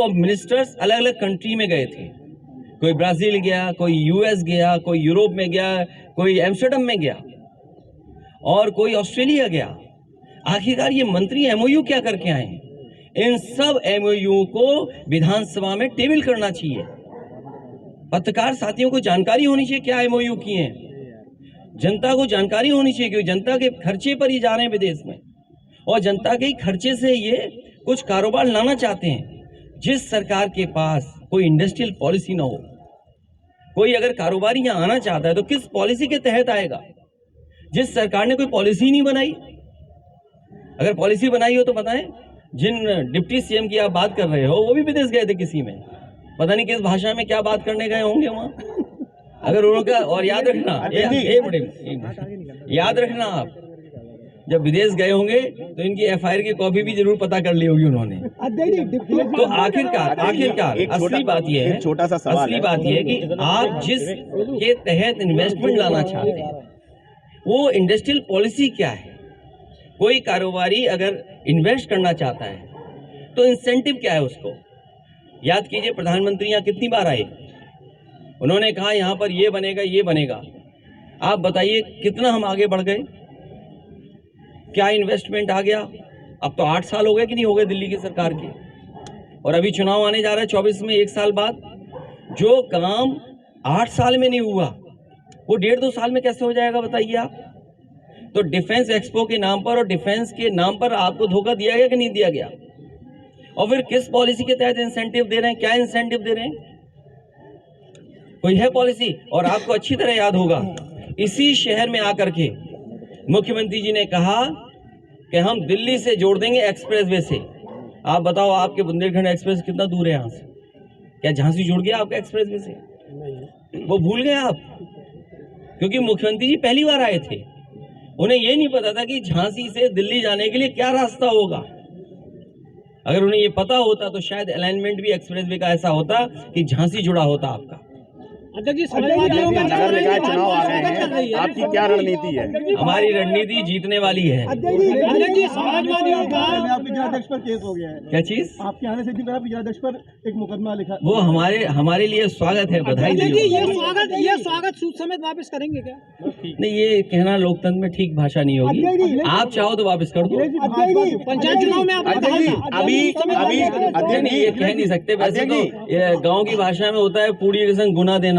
Ministers अलग अलग country में गए थे। कोई ब्राजील गया, कोई यूएस गया, कोई यूरोप में गया, कोई एम्स्टर्डम में गया और कोई ऑस्ट्रेलिया गया। आखिरकार ये मंत्री एमओयू क्या करके आए? इन सब एमओयू को विधानसभा में टेबल करना चाहिए। पत्रकार साथियों को जानकारी होनी चाहिए क्या एमओयू किए हैं। जनता को जानकारी होनी चाहिए क्योंकि जनता के खर्चे पर ही जा रहे हैं विदेश में और जनता के ही खर्चे से ये कुछ कारोबार लाना चाहते हैं। जिस सरकार के पास कोई इंडस्ट्रियल पॉलिसी ना हो, कोई अगर कारोबारी यहाँ आना चाहता है तो किस पॉलिसी के तहत आएगा? जिस सरकार ने कोई पॉलिसी नहीं बनाई, अगर पॉलिसी बनाई हो तो बताएं। जिन डिप्टी सीएम की आप बात कर रहे हो वो भी विदेश गए थे किसी में, पता नहीं किस भाषा में क्या बात करने गए होंगे वहां। अगर उनका और याद रखना याद रखना आप जब विदेश गए होंगे तो इनकी एफआईआर की कॉपी भी जरूर पता कर ली होगी उन्होंने। तो आखिरकार असली बात यह है, छोटा सा सवाल, असली बात यह है कि आप जिस के तहत इन्वेस्टमेंट लाना चाहते हैं वो इंडस्ट्रियल पॉलिसी क्या है? कोई कारोबारी अगर इन्वेस्ट करना चाहता है तो इंसेंटिव क्या है उसको? याद कीजिए प्रधानमंत्री यहाँ कितनी बार आए, उन्होंने कहा यहाँ पर ये बनेगा ये बनेगा। आप बताइए कितना हम आगे बढ़ गए, क्या इन्वेस्टमेंट आ गया? अब तो 8 साल हो गए कि नहीं हो गए दिल्ली की सरकार के, और अभी चुनाव आने जा रहा है 24 में, 1 साल बाद। जो काम 8 साल में नहीं हुआ वो 1.5-2 साल में कैसे हो जाएगा बताइए आप? तो डिफेंस एक्सपो के नाम पर और डिफेंस के नाम पर आपको धोखा दिया गया कि नहीं दिया गया? और फिर किस पॉलिसी के तहत इंसेंटिव दे रहे हैं? क्या इंसेंटिव दे रहे हैं? कोई है पॉलिसी? और आपको अच्छी तरह याद होगा इसी शहर में आकर के मुख्यमंत्री जी ने कहा कि हम दिल्ली से जोड़ देंगे एक्सप्रेसवे से। आप बताओ आपके बुंदेलखंड एक्सप्रेस कितना दूर है यहाँ से? क्या झांसी जुड़ गया आपका एक्सप्रेसवे से? वो भूल गए आप, क्योंकि मुख्यमंत्री जी पहली बार आए थे, उन्हें ये नहीं पता था कि झांसी से दिल्ली जाने के लिए क्या रास्ता होगा। अगर उन्हें ये पता होता तो शायद अलाइनमेंट भी एक्सप्रेसवे का ऐसा होता कि झांसी जुड़ा होता आपका। जी, समाजवादियों में नगर निकाय चुनाव आ रहे हैं, आपकी क्या रणनीति है? हमारी रणनीति जीतने वाली है। जी, समाजवादियों का आपके जिलाध्यक्ष पर केस हो गया है। क्या चीज? आपके आने से आपके जिलाध्यक्ष पर एक मुकदमा लिखा। वो हमारे लिए स्वागत है, बधाई जी, दी। ये स्वागत सूद समेत वापस करेंगे क्या? नहीं, ये कहना लोकतंत्र में ठीक भाषा नहीं होगी। आप चाहो तो वापस कर दो। पंचायत चुनाव में आपने कहा था अभी नहीं, ये कह नहीं सकते। वैसे तो गाँव की भाषा में होता है पूरी के संग गुना देना।